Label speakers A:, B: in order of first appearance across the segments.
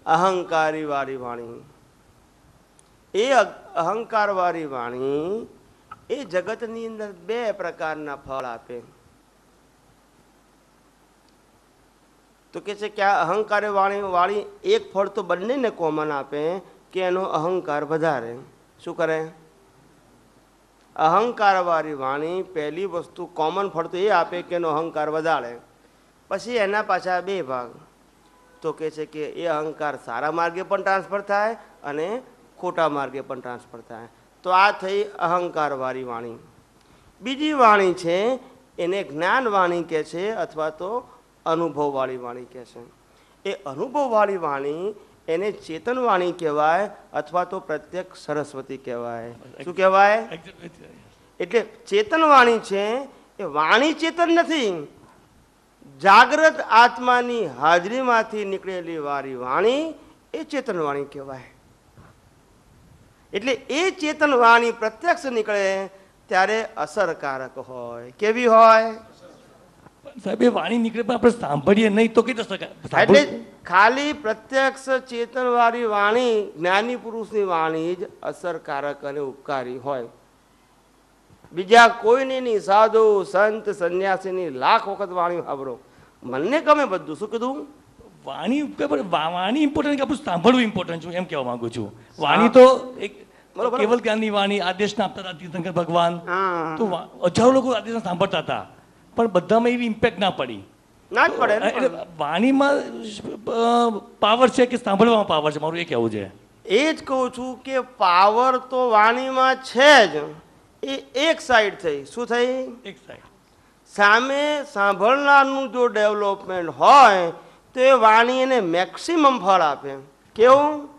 A: અહંકારી વાળી વાણી. એ અહંકારવાળી વાણી એ જગતની અંદર બે પ્રકારના ફળ આપે. તો કે છે કે આ અહંકાર વાળી એક ફળ તો બંનેને કોમન આપે કે એનો અહંકાર વધારે. શું કરે? અહંકાર વાળી વાણી પહેલી વસ્તુ કોમન ફળ તો એ આપે કે એનો અહંકાર વધારે. પછી એના પાછા બે ભાગ. તો કે છે કે એ અહંકાર સારા માર્ગે પણ ટ્રાન્સફર થાય અને ખોટા માર્ગે પણ ટ્રાન્સફર થાય. તો આ થઈ અહંકાર વાળી વાણી. બીજી વાણી છે એને જ્ઞાન વાણી કહે છે અથવા તો અનુભવ વાળી વાણી કહે છે. એ અનુભવ વાળી વાણી એને ચેતન વાણી કહેવાય અથવા તો પ્રત્યક્ષ સરસ્વતી કહેવાય. શું કહેવાય? એટલે ચેતન વાણી છે એ વાણી ચેતન નથી, જાગ્રત આત્માની હાજરીમાંથી નીકળેલી વાળી વાણી એ ચેતન વાણી કહેવાય. એટલે એ ચેતન વાણી પ્રત્યક્ષ નીકળે ત્યારે અસરકારક હોય. કેવી હોય?
B: સાહેબ એ વાણી નીકળે પણ આપણે સાંભળીએ નહીં તો કઈ શકાય?
A: એટલે ખાલી પ્રત્યક્ષ ચેતન વાળી વાણી જ્ઞાની પુરુષની વાણી જ અસરકારક અને ઉપકારી હોય. બીજા કોઈની નહીં, સાધુ સંત સંન્યાસીની લાખ વખત વાણી સાંભળો, મને ગમે બધું. શું કીધું?
B: વાણી વાણી ઇમ્પોર્ટન્ટ કે આપણું સાંભળવું ઇમ્પોર્ટન્ટ છું એમ કહેવા માંગુ છું. વાણી તો એક કેવલ જ્ઞાનની વાણી આદેશના આપતા હતા તીર્થંકર ભગવાન, તો હજારો લોકો આદેશ સાંભળતા હતા પણ બધામાં એવી ઇમ્પેક્ટ ના પડી.
A: ના જ પડે.
B: એટલે વાણીમાં પાવર છે કે સાંભળવામાં પાવર છે? મારું એ કહેવું છે.
A: એ જ કહું છું કે પાવર તો વાણીમાં છે જ. એ એક સાઈડ થઈ. શું થઈ?
B: એક સાઈડ.
A: સામે સાંભળનારનું જો ડેવલપમેન્ટ હોય તો એ વાણી એને મેક્સિમમ ફળ આપે. કેવું?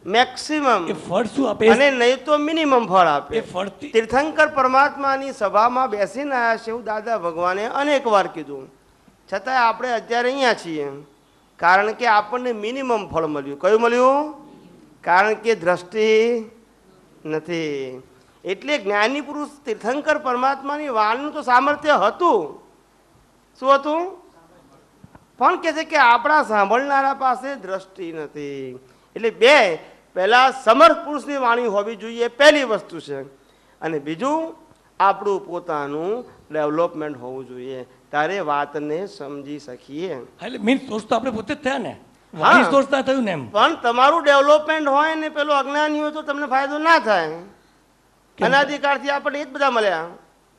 A: મેક્સિમમ.
B: એ ફળ શું આપે?
A: અને નહીં તો મિનિમમ ફળ આપે.
B: એ ફળ
A: તીર્થંકર પરમાત્માની સભામાં બેસીને આવ્યા છે એવું દાદા ભગવાને અનેક વાર કીધું. છતાંય આપણે અત્યારે અહીંયા છીએ કારણ કે આપણને મિનિમમ ફળ મળ્યું. કયું મળ્યું? કારણ કે દ્રષ્ટિ નથી. એટલે જ્ઞાની પુરુષ તીર્થંકર પરમાત્માની વાણીનું તો સામર્થ્ય હતું. શું હતું? પણ કે છે કે આપણા સાંભળનારા પાસે દ્રષ્ટિ નથી. એટલે બે, પહેલા સમર્થ પુરુષની વાણી હોવી જોઈએ, પહેલી વસ્તુ છે. અને બીજું આપણું પોતાનું ડેવલપમેન્ટ હોવું જોઈએ, ત્યારે વાતને સમજી શકીએ.
B: એટલે મીન સોર્સ તો આપણે પોતે જ થયા ને, વાણી સોર્સ ના થયું ને એમ.
A: પણ તમારું ડેવલપમેન્ટ હોય ને પેલો અજ્ઞાની હોય તો તમને ફાયદો ના થાય. અનાધિકારથી આપણને એ જ બધા મળ્યા.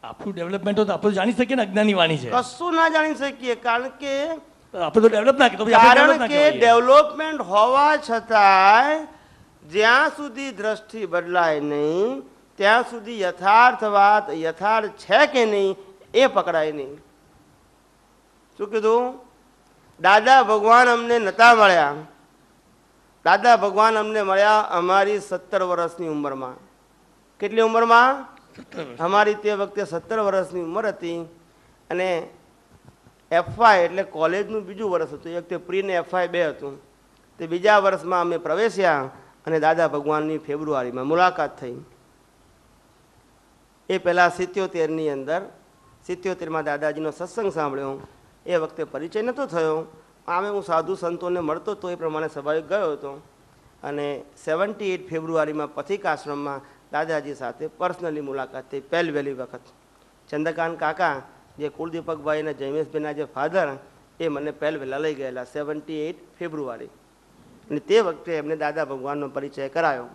B: આપણું ડેવલપમેન્ટ તો આપણે જાણી શકીએ ને અજ્ઞાની વાણી છે?
A: કશું ના જાણી શકીએ કારણ કે
B: આપણે તો ડેવલપ ના કીધું.
A: કારણ કે ડેવલપમેન્ટ હોવા છતાંય જ્યાં સુધી દ્રષ્ટિ બદલાય નહીં ત્યાં સુધી યથાર્થ વાત યથાર્થ છે કે નહીં એ પકડાય નહીં. શું કીધું? દાદા ભગવાન અમને નતા મળ્યા. દાદા ભગવાન અમને મળ્યા અમારી 17 વર્ષની ઉંમરમાં. કેટલી ઉંમરમાં? અમારી તે વખતે 17 વર્ષની ઉંમર હતી અને FY એટલે કોલેજનું બીજું વર્ષ હતું. એ વખતે પ્રી ને FY 2 હતું. તે બીજા વર્ષમાં અમે પ્રવેશ્યા અને દાદા ભગવાનની ફેબ્રુઆરીમાં મુલાકાત થઈ. એ પહેલાં 77ની અંદર 77માં દાદાજીનો સત્સંગ સાંભળ્યો. એ વખતે પરિચય નહોતો થયો. આમે હું સાધુ સંતોને મળતો હતો એ પ્રમાણે સભાએ ગયો હતો અને 78 ફેબ્રુઆરીમાં પથિક આશ્રમમાં દાદાજી સાથે પર્સનલી મુલાકાત થઈ. પહેલી વખત ચંદ્રકાંત કાકા જે કુલદીપકભાઈ અને જયમેશભાઈના જે ફાધર એ મને પહેલા લઈ ગયેલા 78 ફેબ્રુઆરી. અને તે વખતે એમને દાદા ભગવાનનો પરિચય કરાયો.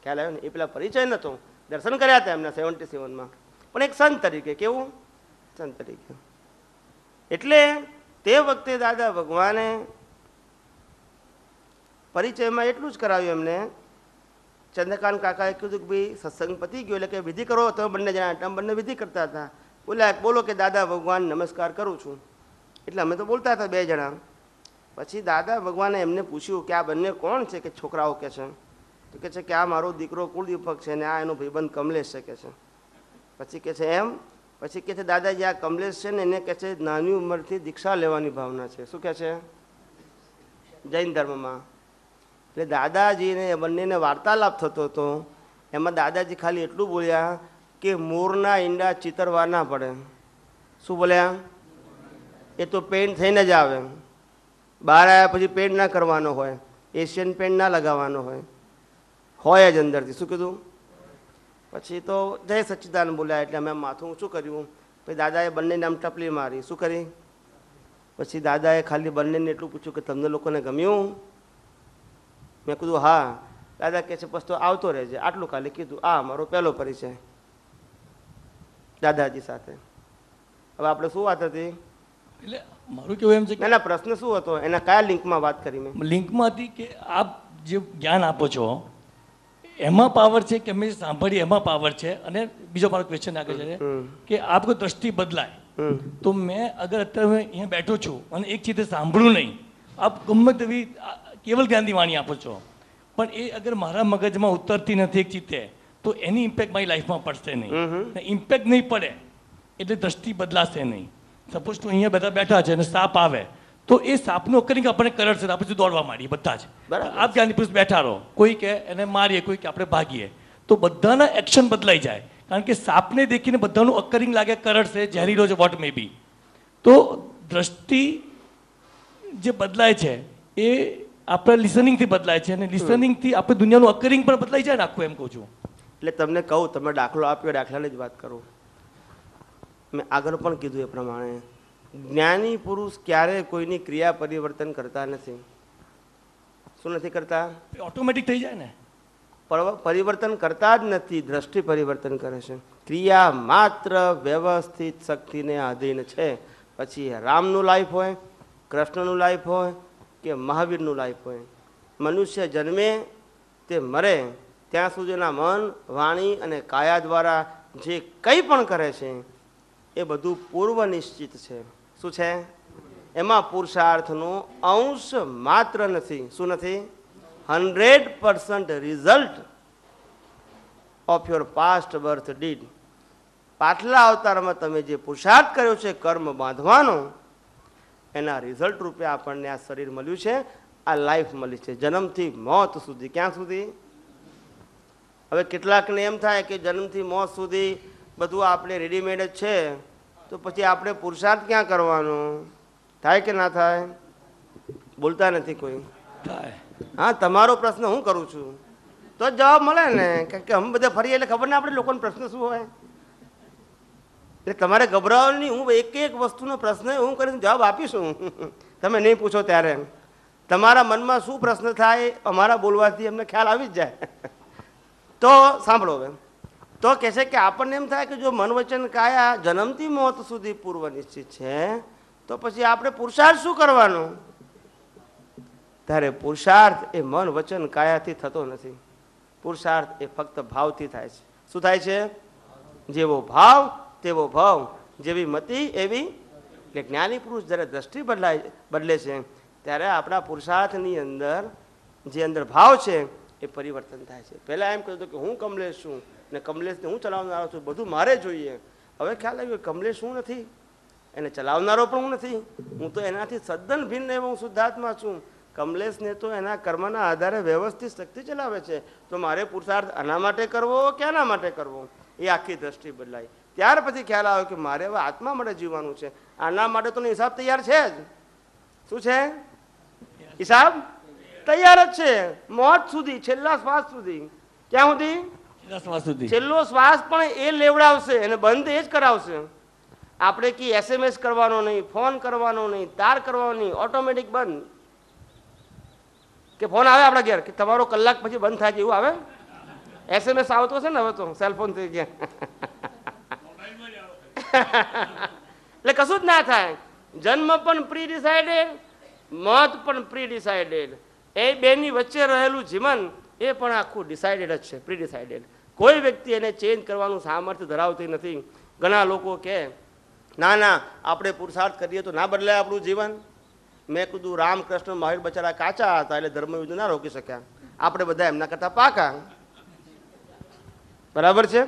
A: ખ્યાલ આવ્યો ને? એ પેલા પરિચય નહોતો, દર્શન કર્યા હતા એમના 77માં, પણ એક સંત તરીકે. કેવું? સંત તરીકે. એટલે તે વખતે દાદા ભગવાને પરિચયમાં એટલું જ કરાવ્યું એમને. ચંદ્રકાંત કાકાએ કીધું કે ભાઈ સત્સંગ પતી ગયો એટલે કે વિધિ કરો. તમે બંને જણા તમે બંને વિધિ કરતા હતા. બોલો કે દાદા ભગવાન નમસ્કાર કરું છું. એટલે અમે તો બોલતા હતા 2 જણા. પછી દાદા ભગવાને એમને પૂછ્યું કે આ બંને કોણ છે? કે છોકરાઓ કે છે. તો કે છે કે આ મારો દીકરો કુલદીપક છે ને આ એનો ભાઈબંધ કમલેશ છે કે છે. પછી કે છે એમ? પછી કે છે દાદાજી આ કમલેશ છે ને એને કે છે નાની ઉંમરથી દીક્ષા લેવાની ભાવના છે. શું કે છે? જૈન ધર્મમાં. એટલે દાદાજીને બંનેને વાર્તાલાપ થતો હતો. એમાં દાદાજી ખાલી એટલું બોલ્યા કે મોરના ઈંડા ચિતરવા ના પડે. શું બોલ્યા? એ તો પેન્ટ થઈને જ આવે, બહાર આવ્યા પછી પેન્ટ ના કરવાનો હોય. એશિયન પેન્ટ ના લગાવવાનો હોય જ અંદરથી. શું કીધું? પછી તો જય સચ્ચિદાનંદ બોલ્યા એટલે અમે માથું શું કર્યું? પછી દાદાએ બંનેને આમ ટપલી મારી. શું કરી? પછી દાદાએ ખાલી બંનેને એટલું પૂછ્યું કે તમને લોકોને ગમ્યું? મેં કીધું હા. દાદા કહે છે બસ તો આવતો રહેજે. આટલું ખાલી કીધું. આ અમારો પહેલો પરિચય દાદાજી સાથે. હવે આપણે શું વાત હતી?
B: એટલે મારું કેવું એમ છે કે
A: ના પ્રશ્ન શું હતો? એના કયા લિંકમાં વાત કરી મેં?
B: લિંકમાં હતી કે આપ જે જ્ઞાન આપો છો એમાં પાવર છે કે અમે સાંભળીએ એમાં પાવર છે. અને બીજો મારો ક્વેશ્ચન આગળ છે કે આપ કોઈ દ્રષ્ટિ બદલાય તો મેં અગર અત્યારે હું અહીંયા બેઠો છું અને એક ચીતે સાંભળું નહીં, આપ ગમે તેવી કેવલ જ્ઞાનની વાણી આપો છો, પણ એ અગર મારા મગજમાં ઉતરતી નથી એક ચીતે તો એની ઇમ્પેક્ટ મારી લાઈફમાં પડશે નહીં. ઇમ્પેક્ટ નહીં પડે એટલે દ્રષ્ટિ બદલાશે નહીં. સપોઝ તો અહીંયા બધા બેઠા છે અને સાપ આવે તો એ સાપનું અકરિંગ આપણને કરડશે તો આપણે દોડવા માંડીએ બધા જ. આપ જ્ઞાની પુરુષ બેઠા રહો, કોઈ કે એને મારીએ, કોઈ કે આપણે ભાગીએ, તો બધાના એક્શન બદલાઈ જાય. કારણ કે સાપને દેખીને બધાનું અકરિંગ લાગે, કરડશે, ઝેરીલો છે, વોટ મે બી. તો દ્રષ્ટિ જે બદલાય છે એ આપણે લિસનિંગથી બદલાય છે અને લિસનિંગથી આપણે દુનિયાનું અકરિંગ પણ બદલાઈ જાય ને આખું, એમ કહું છું.
A: એટલે તમને કહું, તમે દાખલો આપ્યો, દાખલાની જ વાત કરું. મેં આગળ પણ કીધું એ પ્રમાણે જ્ઞાની પુરુષ ક્યારેય કોઈની ક્રિયા પરિવર્તન કરતા નથી. શું નથી કરતા?
B: ઓટોમેટિક થઈ જાય ને.
A: પરિવર્તન કરતા જ નથી, દ્રષ્ટિ પરિવર્તન કરે છે. ક્રિયા માત્ર વ્યવસ્થિત શક્તિને આધીન છે. પછી રામનું લાઈફ હોય, કૃષ્ણનું લાઈફ હોય કે મહાવીરનું લાઈફ હોય, મનુષ્ય જન્મે તે મરે ત્યાં સુધીના મન, વાણી અને કાયા દ્વારા જે કંઈ પણ કરે છે એ બધું પૂર્વ નિશ્ચિત છે. શું છે? એમાં પુરુષાર્થનો અંશ માત્ર નથી. શું નથી? 100% result of your past birth deed. પાછલા અવતારમાં તમે જે પુરુષાર્થ કર્યો છે કર્મ બાંધવાનો, એના રિઝલ્ટ રૂપે આપણને આ શરીર મળ્યું છે, આ લાઈફ મળી છે, જન્મથી મોત સુધી. ક્યાં સુધી? હવે કેટલાકને એમ થાય કે જન્મથી મોત સુધી બધું આપણે રેડીમેડ જ છે, તો પછી આપણે પુરુષાર્થ ક્યાં કરવાનો? થાય કે ના થાય? બોલતા નથી કોઈ. હા, તમારો પ્રશ્ન હું કરું છું તો જ જવાબ મળે ને, કારણ કે અમે બધા ફરીએ એટલે ખબર ના આપણે લોકોનો પ્રશ્ન શું હોય. એટલે તમારે ગભરાવો નહીં, હું એક એક વસ્તુનો પ્રશ્ન હું કરીને જવાબ આપીશું. તમે નહીં પૂછો ત્યારે તમારા મનમાં શું પ્રશ્ન થાય અમારા બોલવાથી અમને ખ્યાલ આવી જ જાય. તો સાંભળો. હવે તો કહે છે કે આપણને એમ થાય કે જો મન વચન કાયા જન્મથી મોત સુધી પૂર્વ નિશ્ચિત છે તો પછી આપણે પુરુષાર્થ શું કરવાનો? ત્યારે પુરુષાર્થ એ મન વચન કાયાથી થતો નથી. પુરુષાર્થ એ ફક્ત ભાવથી થાય છે. શું થાય છે? જેવો ભાવ તેવો ભાવ, જેવી મતિ એવી. એટલે જ્ઞાની પુરુષ જ્યારે દ્રષ્ટિ બદલે છે ત્યારે આપણા પુરુષાર્થની અંદર જે અંદર ભાવ છે એ પરિવર્તન થાય છે. પહેલાં એમ કહ્યું કે હું કમલેશ છું ને કમલેશને હું ચલાવનારો છું, બધું મારે જોઈએ. હવે ખ્યાલ આવ્યો કમલેશ હું નથી, એને ચલાવનારો પણ હું નથી, હું તો એનાથી સદ્દન ભિન્ન એવો હું શુદ્ધાત્મા છું. કમલેશને તો એના કર્મના આધારે વ્યવસ્થિત શક્તિ ચલાવે છે, તો મારે પુરુષાર્થ આના માટે કરવો કે આના માટે કરવો? એ આખી દ્રષ્ટિ બદલાઈ. ત્યાર પછી ખ્યાલ આવ્યો કે મારે હવે આત્મા માટે જીવવાનું છે, આના માટે તો હિસાબ તૈયાર છે જ. શું છે? હિસાબ તૈયાર જ છે. મોત સુધી, છેલ્લા શ્વાસ સુધી. ક્યાં સુધી? છેલ્લો શ્વાસ પણ એ લેવડાવશે અને બંધ એ જ કરાવશે. આપણે કે SMS કરવાનો નહીં, ફોન કરવાનો નહીં, તાર કરવાનો નહીં, ઓટોમેટિક બંધ. કે ફોન આવે આપણા ઘેર કે તમારો કલાક પછી બંધ થાય છે, એવું આવે? SMS આવતો હશે ને હવે તો, સેલફોન થઈ ગયા. એટલે કશું જ ના થાય. જન્મ પણ પ્રી ડિસાઇડેડ, મોત પણ પ્રી ડિસાઇડેડ. એ બેની વચ્ચે રહેલું જીવન એ પણ આખું ડિસાઇડેડ જ છે, પ્રી ડિસાઇડેડ. કોઈ વ્યક્તિ એને ચેન્જ કરવાનું સામર્થ્ય ધરાવતી નથી. ઘણા લોકો કહે ના ના આપણે પુરુષાર્થ કરીએ તો ના બદલાય આપણું જીવન. મેં કીધું રામકૃષ્ણ મહાવીર બચારા કાચા હતા એટલે ધર્મયુદ્ધ ના રોકી શક્યા, આપણે બધા એમના કરતા પાકા. બરાબર છે?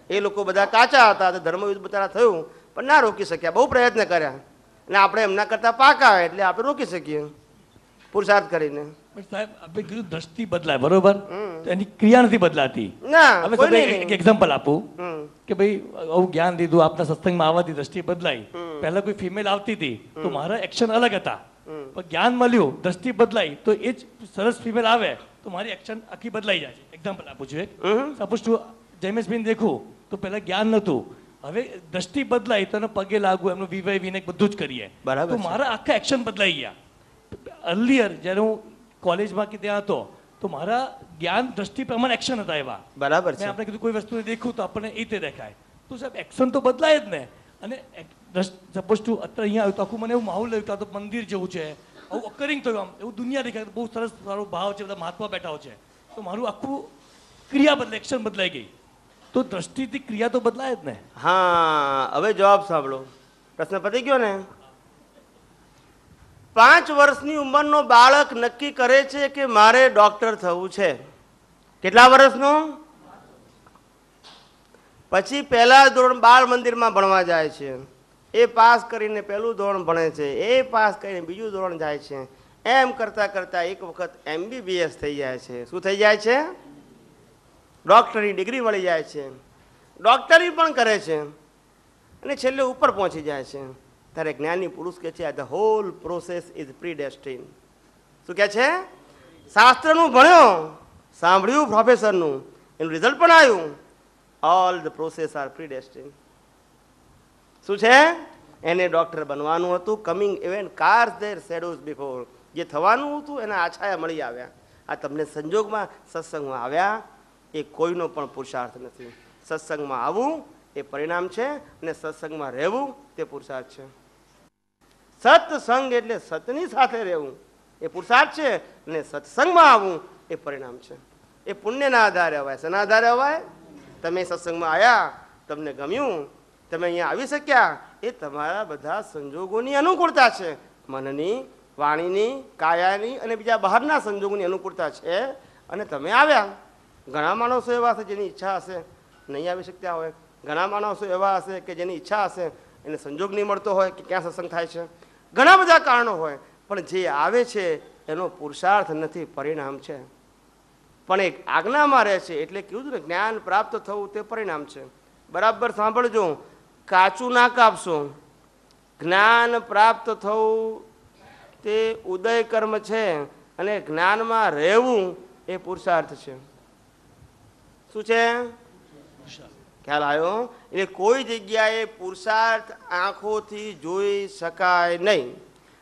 A: એ લોકો બધા કાચા હતા તો ધર્મયુદ્ધ બચારા થયું પણ ના રોકી શક્યા, બહુ પ્રયત્ન કર્યા, અને આપણે એમના કરતા પાકા એટલે આપણે રોકી શકીએ પુરુષાર્થ કરીને.
B: સાહેબ આપણે કીધું દ્રષ્ટિ બદલાય, બરોબર, એની ક્રિયા નથી બદલાતી.
A: ના,
B: હવે એક એક્ઝામ્પલ આપું કે ભાઈ આવું જ્ઞાન દીધું, આપના સત્સંગમાં આવવાથી દ્રષ્ટિ બદલાઈ. પહેલા કોઈ ફિમેલ આવતી હતી તો મારા એક્શન અલગ હતા, પણ જ્ઞાન મળ્યું, દ્રષ્ટિ બદલાઈ, તો એ જ સરસ ફિમેલ આવે તો મારી એક્શન આખી બદલાઈ જાય છે. એક્ઝામ્પલ આપું છું એક. સપોઝ ટુ જયમેશભાઈને દેખું તો પહેલા જ્ઞાન નહોતું, હવે દ્રષ્ટિ બદલાઈ તો એને પગે લાગુ, એમનું વિવાહ વિનય બધું જ કરીએ,
A: બરાબર
B: તો મારા આખા એક્શન બદલાઈ ગયા. અર્લિયર જ્યારે હું કોલેજમાં કે ત્યાં હતો તો મારા જ્ઞાન દ્રષ્ટિ પ્રમાણે એક્શન હતા એવા.
A: બરાબર
B: મેં
A: છે.
B: આપણે કીધું કોઈ વસ્તુને દેખું તો આપણને એ રીતે દેખાય, તો સાહેબ એક્શન તો બદલાય જ ને. અને સપોઝ ટુ અત્યારે અહીંયા આવ્યું તો આખું મને એવું માહોલ લાગ્યું કે આ તો મંદિર જેવું છે, આવું અકરિંગ થયું, આમ એવું દુનિયા દેખાય, બહુ સરસ સારો ભાવ છે, બધા મહાત્મા બેઠા છે, તો મારું આખું ક્રિયા બદલાઈ, એક્શન બદલાઈ ગઈ. તો દ્રષ્ટિથી ક્રિયા તો બદલાય જ ને.
A: હા, હવે જવાબ સાંભળો. પ્રશ્ન પતી ગયો ને? 5 વર્ષની ઉંમરનો બાળક નક્કી કરે છે કે મારે ડોક્ટર થવું છે. કેટલા વર્ષનો? પછી પહેલા ધોરણ બાળ મંદિરમાં ભણવા જાય છે, એ પાસ કરીને પહેલું ધોરણ ભણે છે, એ પાસ કરીને બીજું ધોરણ જાય છે. એમ કરતા કરતા એક વખત MBBS થઈ જાય છે. શું થઈ જાય છે? ડોક્ટરની ડિગ્રી મળી જાય છે, ડોક્ટરી પણ કરે છે, અને છેલ્લે ઉપર પહોંચી જાય છે. ત્યારે જ્ઞાની પુરુષ કહે છે ધ હોલ પ્રોસેસ ઇઝ પ્રીડેસ્ટિન. શું કહે છે? શાસ્ત્રનું ભણ્યો, સાંભળ્યું પ્રોફેસરનું, એનું રિઝલ્ટ પણ આવ્યું. All the process are predestined. શું છે? એને ડોક્ટર બનવાનું હતું. Coming event casts their shadows before. જે થવાનું હતું એના આછાયા મળી આવ્યા. આ તમને સંજોગમાં સત્સંગમાં આવ્યા એ કોઈનો પણ પુરુષાર્થ નથી. સત્સંગમાં આવવું એ પરિણામ છે, અને સત્સંગમાં રહેવું તે પુરુષાર્થ છે. સત્સંગ એટલે સતની સાથે રહેવું એ પુરુષાર્થ છે, અને સત્સંગમાં આવવું એ પરિણામ છે. એ પુણ્યના આધારે અવાય. શેના આધારે અવાય? તમે સત્સંગમાં આવ્યા, તમને ગમ્યું, તમે અહીંયા આવી શક્યા, એ તમારા બધા સંજોગોની અનુકૂળતા છે. મનની, વાણીની, કાયાની અને બીજા બહારના સંજોગોની અનુકૂળતા છે, અને તમે આવ્યા. ઘણા માણસો એવા હશે જેની ઈચ્છા હશે નહીં આવી શકતા હોય, ઘણા માણસો એવા હશે કે જેની ઈચ્છા હશે એને સંજોગ નહીં મળતો હોય કે ક્યાં સત્સંગ થાય છે. ઘણા બધા કારણો હોય, પણ જે આવે છે એનો પુરુષાર્થ નથી, પરિણામ છે. પણ એક આજ્ઞામાં રહે છે એટલે કીધું ને જ્ઞાન પ્રાપ્ત થવું તે પરિણામ છે. બરાબર સાંભળજો, કાચું ના કાપશો. જ્ઞાન પ્રાપ્ત થવું તે ઉદય કર્મ છે, અને જ્ઞાનમાં રહેવું એ પુરુષાર્થ છે. શું છે? ખ્યાલ આવ્યો? એટલે કોઈ જગ્યાએ પુરુષાર્થ આંખોથી જોઈ શકાય નહીં,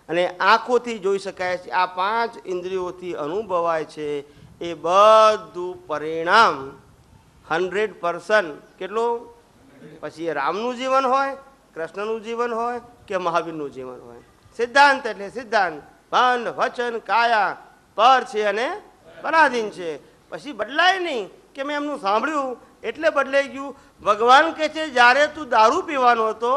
A: અને આંખોથી જોઈ શકાય છે, આ 5 ઇન્દ્રિયોથી અનુભવાય છે, એ બધું પરિણામ 100%. કેટલું? પછી એ રામનું જીવન હોય, કૃષ્ણનું જીવન હોય કે મહાવીરનું જીવન હોય. સિદ્ધાંત એટલે સિદ્ધાંત, મન વચન કાયા પર છે અને પરાધીન છે. પછી બદલાય નહીં કે મેં એમનું સાંભળ્યું એટલે બદલાઈ ગયું. ભગવાન કહે છે જ્યારે તું દારૂ પીવાનો હતો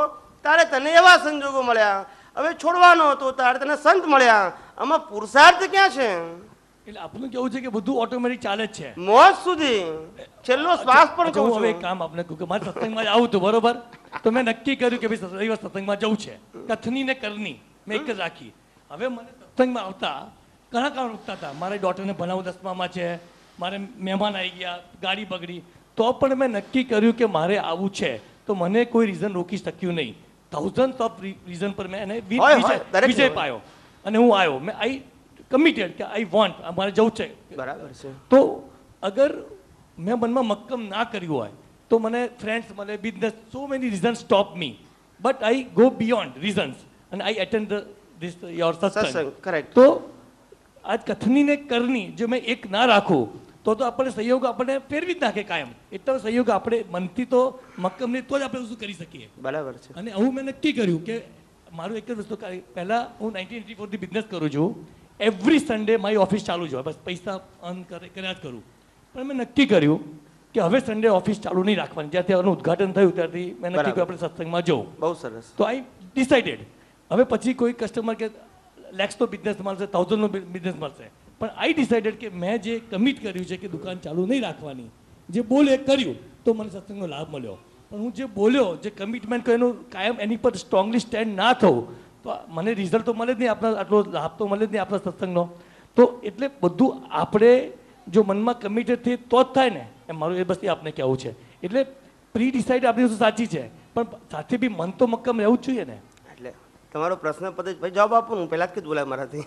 A: ત્યારે તને એવા સંજોગો મળ્યા, હવે છોડવાનો હતો ત્યારે તને સંત મળ્યા. આમાં પુરુષાર્થ ક્યાં છે?
B: એટલે આપનું કેવું છે કે બધું ઓટોમેટિક ચાલે જ છે,
A: મોત સુધી, છેલ્લો શ્વાસ પણ કહું
B: હવે એક
A: છું.
B: કામ આપણે કહું કે મારે સત્સંગમાં આવું હતું, બરોબર, તો મેં નક્કી કર્યું કે ભાઈ રવિવાર સત્સંગમાં જવું છે. કથની ને કરની મેં એક જ રાખી. હવે મને સત્સંગમાં આવતા ઘણા કામ રૂકતા હતા. મારી ડોટરને ભણાવું 10મામાં છે, મારે મહેમાન આવી ગયા, ગાડી બગડી, તો પણ મેં નક્કી કર્યું કે મારે આવું છે, તો મને કોઈ રીઝન રોકી શક્યું નહીં. થાઉઝન્ડ ઓફ રીઝન પર મેં એને વિજય પાયો, અને હું આવ્યો. મેં આઈ કમિટેડ કે આઈ વોન્ટ, મારે જવું છે.
A: બરાબર છે.
B: તો અગર મેં મનમાં મક્કમ ના કર્યું હોય તો મને ફ્રેન્ડ્સ મળે, business, so many reason stop me, but I go beyond reasons અને આઈ એટેન્ડ ધીસ યોર સત્સંગ.
A: કરેક્ટ.
B: તો આજ કથની ને કરની જો મેં એક ના રાખું તો આપણે સહયોગ આપણે ફેરવી જ નાખે કાયમ. એટલો સહયોગ આપણે મનથી તો મક્કમ નહીં તો જ આપણે શું કરી શકીએ.
A: બરાબર છે.
B: અને હું મેં નક્કી કર્યું કે મારું એક જ વસ્તુ, પહેલાં હું 1984થી બિઝનેસ કરું છું. એવરી સન્ડે મારી ઓફિસ ચાલુ જ હોય, બસ પૈસા અર્ન કર્યા જ કરું. પણ મેં નક્કી કર્યું કે હવે સન્ડે ઓફિસ ચાલુ નહીં રાખવાની. જ્યાંથી આનું ઉદઘાટન થયું ત્યારથી મેં નક્કી કર્યું આપણે સત્સંગમાં જવું.
A: બહુ સરસ.
B: તો આઈ ડિસાઇડેડ. હવે પછી કોઈ કસ્ટમર કે લેક્સનો બિઝનેસ મળશે, 1000નો બિઝનેસ મળશે, પણ આઈ ડિસાઇડેડ કે મેં જે કમિટ કર્યું છે કે દુકાન ચાલુ નહીં રાખવાની, જે બોલે કર્યું, તો મને સત્સંગનો લાભ મળ્યો. પણ હું જે બોલ્યો, જે કમિટમેન્ટ કર્યું, એનું કાયમ એની પર સ્ટ્રોંગલી સ્ટેન્ડ ના થવું, તો મને રિઝલ્ટ તો મળે જ નહીં, આપણા આટલો લાભ તો મળે જ નહીં આપણા સત્સંગનો. તો એટલે બધું આપણે જો મનમાં કમિટેડ થઈ તો જ થાય ને, એમ મારું એ બસ આપને કહેવું છે. એટલે પ્રી ડિસાઇડ આપણી વસ્તુ સાચી છે, પણ સાથે બી મન તો મક્કમ રહેવું જ જોઈએ ને.
A: એટલે તમારો પ્રશ્ન પતે ભાઈ જવાબ આપું હું પહેલાં જ કીધું બોલાય મારાથી